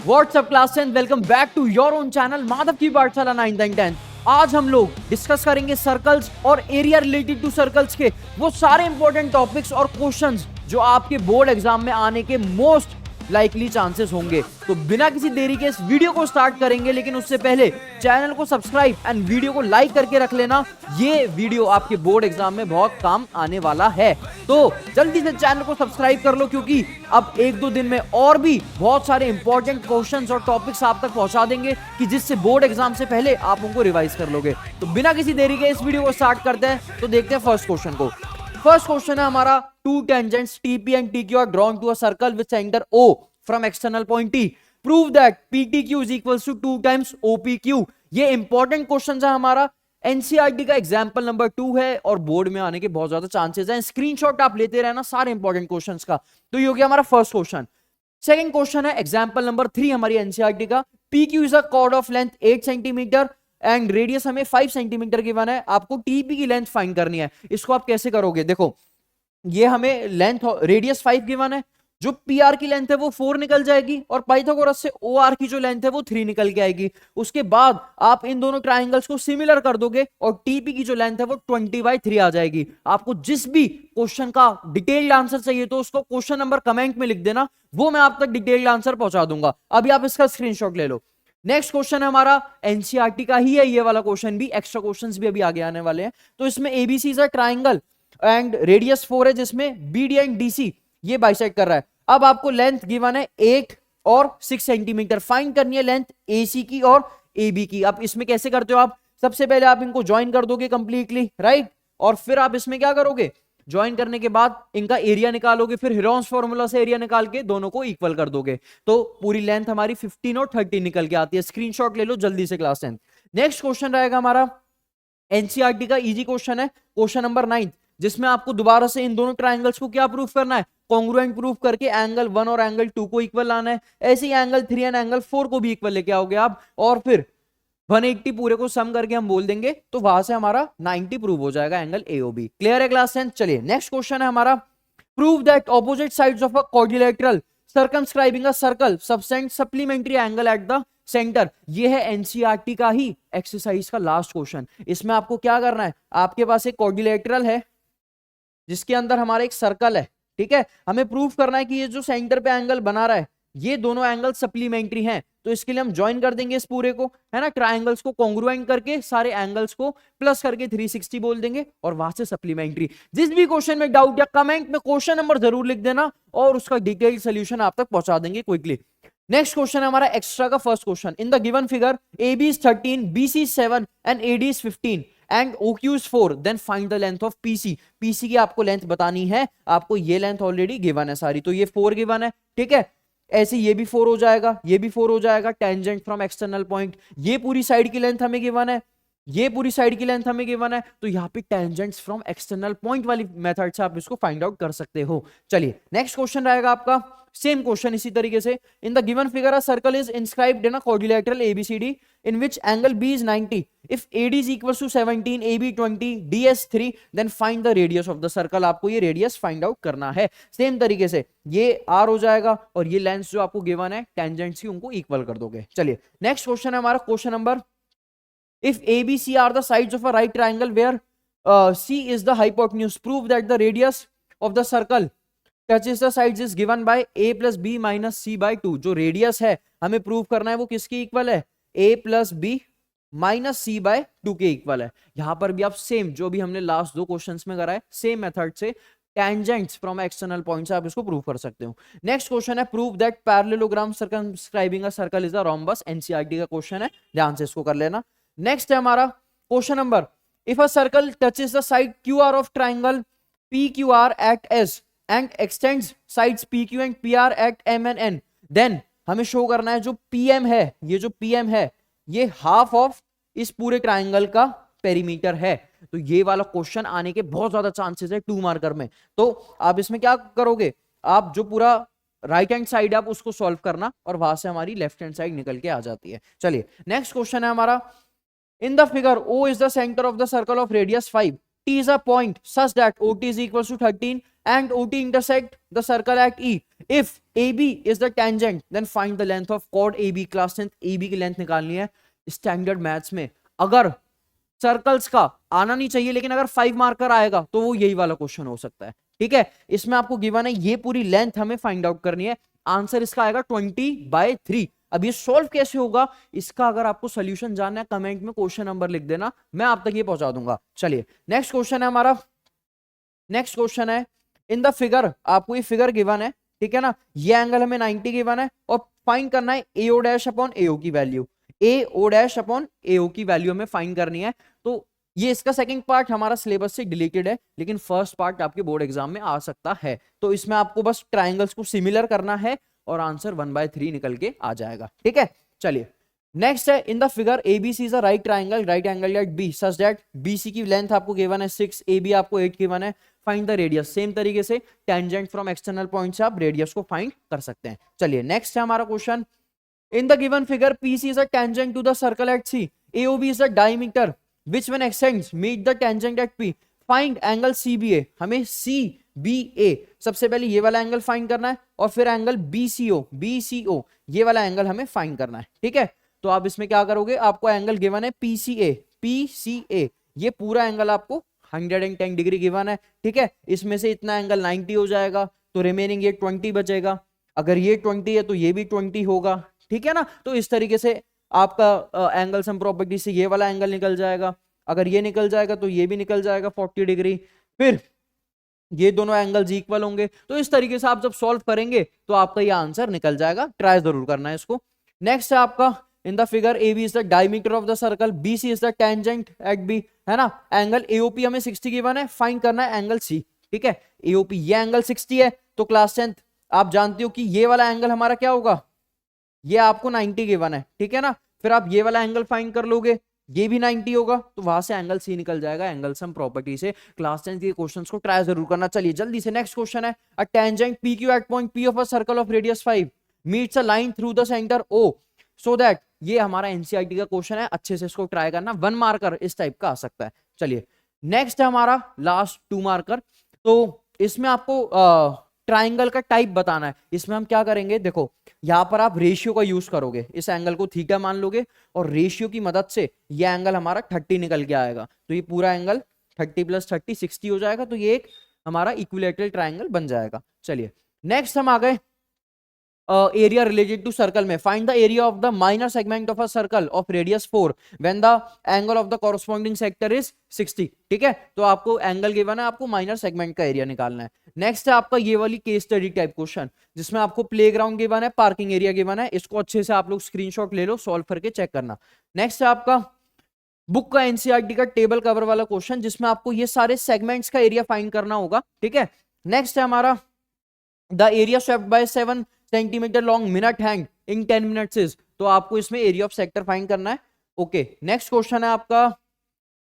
WhatsApp class 10 welcome back to your own channel Madhav की पाठशाला 9th and 10th। आज हम लोग डिस्कस करेंगे सर्कल्स और एरिया रिलेटेड टू सर्कल्स के वो सारे इंपॉर्टेंट टॉपिक्स और क्वेश्चंस जो आपके बोर्ड एग्जाम में आने के मोस्ट लाइकली चांसेस होंगे। तो बिना किसी देरी के इस वीडियो को स्टार्ट करेंगे, लेकिन उससे पहले चैनल को सब्सक्राइब एंड वीडियो को लाइक करके रख लेना। ये वीडियो आपके बोर्ड एग्जाम में बहुत काम आने वाला है, तो जल्दी से चैनल को सब्सक्राइब कर लो, क्योंकि अब एक दो दिन में और भी बहुत सारे इंपॉर्टेंट क्वेश्चंस और टॉपिक्स आप तक पहुंचा देंगे कि जिससे बोर्ड एग्जाम से पहले आप उनको रिवाइज कर लोगे। तो बिना किसी देरी के इस वीडियो को स्टार्ट करते हैं। तो देखते हैं फर्स्ट क्वेश्चन को। फर्स्ट क्वेश्चन है हमारा, to tangents TP and TQ are drawn to a circle with center O from external point T. Prove that PTQ is equals to 2 times OPQ. ये इंपॉर्टेंट क्वेश्चन है हमारा, NCERT का example number 2 है और board में आने के बहुत ज्यादा चांसेस हैं। स्क्रीनशॉट आप लेते रहना सारे इंपॉर्टेंट क्वेश्चंस का। तो ये हो गया हमारा फर्स्ट क्वेश्चन। सेकंड क्वेश्चन है एग्जाम्पल नंबर 3 हमारी एनसीईआरटी का, PQ is a cord of length 8 centimetre and radius हमें 5 सेंटीमीटर गिवन है। आपको टीपी की लेंथ फाइंड करनी है। इसको आप कैसे करोगे? देखो, ये हमें लेंथ रेडियस 5 गिवन है, जो पीआर की लेंथ है वो 4 निकल जाएगी और पाइथागोरस से ओआर की जो लेंथ है वो 3 निकल के आएगी। उसके बाद आप इन दोनों ट्राइंगल्स को सिमिलर कर दोगे और टीपी की जो लेंथ है वो 20/3 आ जाएगी। आपको जिस भी क्वेश्चन का डिटेल्ड आंसर चाहिए तो उसको क्वेश्चन नंबर कमेंट में लिख देना, वो मैं आप तक डिटेल्ड आंसर पहुंचा दूंगा। अभी आप इसका स्क्रीनशॉट ले लो। नेक्स्ट क्वेश्चन है हमारा, एनसीईआरटी का ही है ये वाला क्वेश्चन भी, एक्स्ट्रा क्वेश्चंस भी अभी आगे आने वाले हैं। तो इसमें ABC is a triangle and radius 4 है, जिसमें बीडी एंड डीसी ये बाइसेक्ट कर रहा है। अब आपको लेंथ गिवन है 8 और 6 सेंटीमीटर, फाइंड करनी है लेंथ एसी की और एबी की। अब इसमें कैसे करते हो आप? सबसे पहले आप इनको ज्वाइन कर दोगे कंप्लीटली, राइट, और फिर आप इसमें क्या करोगे? ज्वाइन करने के बाद इनका एरिया निकालोगे, फिर हिरोन्स फॉर्मूला से एरिया निकाल के दोनों को इक्वल कर दोगे, तो पूरी लेंथ हमारी 15 और 30 निकल के आती है। स्क्रीनशॉट ले लो जल्दी से क्लास 10। नेक्स्ट क्वेश्चन रहेगा हमारा, एनसीईआरटी का इजी क्वेश्चन है, क्वेश्चन नंबर 9, जिसमें आपको दोबारा से इन दोनों ट्राइंगल्स को क्या प्रूफ करना है? कॉन्ग्रुएंट प्रूफ करके एंगल 1 और एंगल 2 को इक्वल लाना है। ऐसे ही एंगल 3 एंड एंगल 4 को भी इक्वल लेके आओगे आप, और फिर 180 पूरे को सम करके हम बोल देंगे, तो वहां से हमारा 90 प्रूव हो जाएगा एंगल AOB। क्लियर है क्लास 10? चलिए नेक्स्ट क्वेश्चन है हमारा, prove that opposite sides of a quadrilateral circumscribing a circle subtend supplementary angle at the centre. ये है एनसीईआरटी का ही एक्सरसाइज का लास्ट क्वेश्चन। इसमें आपको क्या करना है? आपके पास एक क्वाड्रिलेटरल है जिसके अंदर हमारा एक सर्कल है, ठीक है। हमें प्रूफ करना है कि ये जो सेंटर पे एंगल बना रहा है ये दोनों एंगल सप्लीमेंट्री हैं। तो इसके लिए हम ज्वाइन कर देंगे इस पूरे को, है ना, ट्राइंगल्स को कॉन्ग्रुएंट करके सारे एंगल्स को प्लस करके 360 बोल देंगे और वहां से सप्लीमेंट्री। जिस भी क्वेश्चन में डाउट या कमेंट में क्वेश्चन नंबर जरूर लिख देना और उसका डिटेल्ड सोल्यूशन आप तक पहुंचा देंगे क्विकली। नेक्स्ट क्वेश्चन है हमारा एक्स्ट्रा का first question, in the given figure AB is 13, BC is 7 and AD is 15 and OQ is 4, then find the length of PC। PC की आपको लेंथ बतानी है, आपको ये लेंथ ऑलरेडी गिवन है सारी, तो ये 4 गिवन है, ठीक है। ऐसे ये भी 4 हो जाएगा, ये भी 4 हो जाएगा। टेंजेंट फ्रॉम एक्सटर्नल पॉइंट, ये पूरी साइड की लेंथ हमें गिवन है, ये पूरी साइड की लेंथ हमें गिवन है, तो यहाँ पे टेंजेंट्स फ्रॉम एक्सटर्नल पॉइंट वाली मेथड से आप इसको फाइंड आउट कर सकते हो। चलिए नेक्स्ट क्वेश्चन रहेगा आपका, सेम क्वेश्चन इसी तरीके से, इन the given figure a circle is inscribed in a quadrilateral ABCD in which angle B is 90, if AD is equals to 17, AB 20, DS 3, then find the radius of the circle। आपको ये radius find out करना है। Same तरीके से ये R हो जाएगा और ये लेंथ जो आपको गिवन है टेंजेंट्स की उनको इक्वल कर दोगे। चलिए नेक्स्ट क्वेश्चन है हमारा, question number, if ABC are the sides of a right triangle where C is the hypotenuse, prove that the radius of the circle touches the sides is given by A plus B minus C by 2। जो radius है हमें prove करना है वो किसकी equal है? A plus B minus C by 2 के equal है। यहां पर भी आप सेम जो भी हमने लास्ट दो क्वेश्चंस में करा है सेम मेथड से टेंजेंट्स फ्रॉम एक्सटर्नल पॉइंट से आप इसको प्रूव कर सकते हो। नेक्स्ट क्वेश्चन है, prove that parallelogram circumscribing a circle is a rhombus. NCERT का क्वेश्चन है, ध्यान से इसको कर लेना। नेक्स्ट है हमारा question number, if a circle touches the side QR of triangle PQR at S and extends sides PQ and PR at M and N, देन हमें शो करना है जो PM है, ये जो PM है ये हाफ ऑफ इस पूरे ट्राइंगल का पेरीमीटर है। तो ये वाला क्वेश्चन आने के बहुत ज्यादा चांसेस है 2 मार्कर में। तो आप इसमें क्या करोगे? आप जो पूरा राइट हैंड साइड आप उसको सॉल्व करना और वहां से हमारी लेफ्ट हैंड साइड निकल के आ जाती है। चलिए नेक्स्ट क्वेश्चन है हमारा, इन the figure O is the center of the circle of radius 5 T is a point such that OT is equals to 13 and OT intersect the circle at E. If AB is the tangent, then find the length of chord AB. Class 10th AB की length निकालनी है standard maths में. अगर circles का आना नहीं चाहिए लेकिन अगर 5 मार्कर आएगा तो वो यही वाला क्वेश्चन हो सकता है. ठीक है, इसमें आपको गिवन है ये पूरी लेंथ हमें फाइंड आउट करनी है. आंसर इसका आएगा 20/3. अब ये सॉल्व कैसे होगा इसका अगर आपको सोल्यूशन जानना है कमेंट में क्वेश्चन नंबर लिख देना, मैं आप तक ये पहुंचा दूंगा. चलिए नेक्स्ट क्वेश्चन है हमारा. नेक्स्ट क्वेश्चन है इन द फिगर. आपको ये फिगर गिवन है, ठीक है ना. ये एंगल हमें 90 गिवन है और फाइंड करना है AO डैश अपॉन AO की value. AO dash upon AO की वैल्यू हमें फाइंड करनी है. तो ये इसका सेकंड पार्ट हमारा सिलेबस से डिलीटेड है लेकिन फर्स्ट पार्ट आपके बोर्ड एग्जाम में आ सकता है. तो इसमें आपको बस ट्राइंगल्स को सिमिलर करना है और आंसर 1/3 निकल के आ जाएगा. ठीक है, चलिए नेक्स्ट है in the figure ABC is a right triangle at B such that BC की लेंथ आपको गिवन है 6, AB आपको 8 गिवन है. Find the radius. सेम तरीके से टेंजेंट फ्रॉम एक्सटर्नल पॉइंट से आप रेडियस को फाइंड कर सकते हैं. चलिए नेक्स्ट है हमारा question. In the given figure PC is a tangent to the circle at C. AOB is the diameter which when extends meet the tangent at P. Find angle CBA. हमें CBA सबसे पहले ये वाला angle find करना है और फिर angle BCO ये वाला एंगल हमें फाइंड करना है. ठीक है, तो आप इसमें क्या करोगे, आपको एंगल गिवन है PCA. ये पूरा एंगल आपको 110 डिग्री गिवन है. ठीक है, इसमें से इतना एंगल 90 हो जाएगा तो रिमेनिंग ये 20 बचेगा. अगर ये 20 है तो ये भी 20 होगा. ठीक है ना, तो इस तरीके से आपका एंगल सम प्रॉपर्टी से ये वाला एंगल निकल जाएगा. अगर ये निकल जाएगा तो ये भी निकल जाएगा 40 डिग्री. फिर ये दोनों एंगल्स इक्वल होंगे. तो इस तरीके से आप जब सॉल्व करेंगे तो आपका ये आंसर निकल जाएगा. ट्राई जरूर करना है इसको. नेक्स्ट है आपका इन the figure AB is the diameter of the circle, BC is the tangent at B, है ना. एंगल AOP हमें 60 गिवन है, फाइंड करना है एंगल C. ठीक है, AOP ये एंगल 60 है तो क्लास 10th आप जानते हो कि ये वाला एंगल हमारा क्या होगा, ये आपको 90 गिवन है. ठीक है ना, फिर आप ये वाला एंगल फाइंड कर लोगे, ये भी 90 होगा तो वहां से एंगल C निकल जाएगा एंगल सम प्रॉपर्टी से. क्लास 10 के क्वेश्चंस को ट्राई जरूर करना. चलिए जल्दी से नेक्स्ट क्वेश्चन है. A tangent PQ at point P of a circle of radius 5 meets a line through the centre O so that. ये हमारा NCERT का क्वेश्चन है, अच्छे से इसको ट्राई करना. 1 मार्कर इस टाइप का आ सकता है. चलिए नेक्स्ट है हमारा लास्ट 2 मार्कर. तो इसमें आपको ट्राइंगल का टाइप बताना है. इसमें हम क्या करेंगे, देखो यहां पर आप रेशियो का यूज करोगे. इस एंगल को थीटा मान लोगे और रेशियो की मदद से ये एंगल हमारा 30 निकल के आएगा. तो ये पूरा एंगल 30 + 30 60 हो जाएगा. तो ये एक हमारा इक्विलैटरल ट्राइंगल बन जाएगा. चलिए नेक्स्ट हम आ गए एरिया रिलेटेड टू सर्कल में. Find the area of the minor segment of a circle of radius 4 when the angle of the corresponding sector is 60. ठीक है, तो आपको एंगल गिवन है, आपको माइनर सेगमेंट का एरिया निकालना है. नेक्स्ट है आपका ये वाली केस स्टडी टाइप क्वेश्चन जिसमें आपको प्लेग्राउंड गिवन है, पार्किंग एरिया गिवन है. इसको अच्छे से आप लोग स्क्रीनशॉट ले लो, सॉल्व करके चेक करना. नेक्स्ट है आपका बुक का NCERT का टेबल कवर वाला क्वेश्चन जिसमें आपको ये सारे सेगमेंट्स का एरिया फाइंड करना होगा. ठीक है, नेक्स्ट है हमारा the area swept by 7 centimetre long minute hand in 10 minutes is. तो आपको इसमें एरिया ऑफ सेक्टर फाइंड करना है. ओके, नेक्स्ट क्वेश्चन है आपका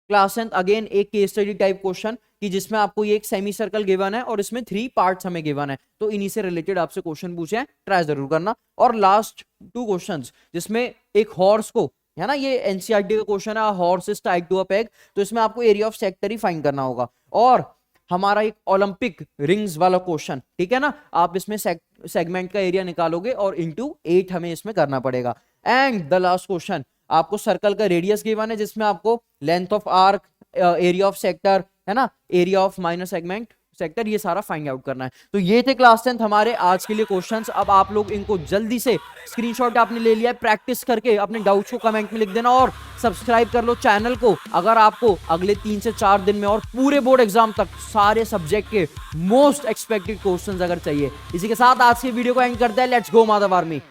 क्लास 10th अगेन एक केस स्टडी टाइप क्वेश्चन कि जिसमें आपको ये एक सेमी सर्कल गिवन है और इसमें 3 पार्ट्स हमें गिवन है. तो इन्हीं से रिलेटेड आपसे क्वेश्चन पूछे हैं, ट्राई जरूर करना. और लास्ट 2 क्वेश्चंस जिसमें एक हॉर्स को, है ना, ये NCERT का क्वेश्चन है, horse is tied to a peg. तो इसमें आपको एरिया ऑफ सेक्टर ही फाइंड करना होगा. और हमारा एक ओलंपिक रिंग्स वाला क्वेश्चन, ठीक है ना, आप इसमें सेगमेंट का एरिया निकालोगे और इंटू 8 हमें इसमें करना पड़ेगा. एंड द लास्ट क्वेश्चन आपको सर्कल का रेडियस गिवन है जिसमें आपको length of arc, area of sector, है ना, area of minor segment sector, ये सारा फाइंड आउट करना है. तो ये थे क्लास 10th हमारे आज के लिए क्वेश्चंस. अब आप लोग इनको जल्दी से स्क्रीनशॉट आपने ले लिया है, प्रैक्टिस करके अपने डाउट्स को कमेंट में लिख देना और सब्सक्राइब कर लो चैनल को अगर आपको अगले 3 से 4 दिन में और पूरे बोर्ड एग्जाम तक सारे सब्जेक्ट के मोस्ट एक्सपेक्टेड क्वेश्चंस अगर चाहिए. इसी के साथ आज की वीडियो को एंड करते हैं. Let's go Madhav army.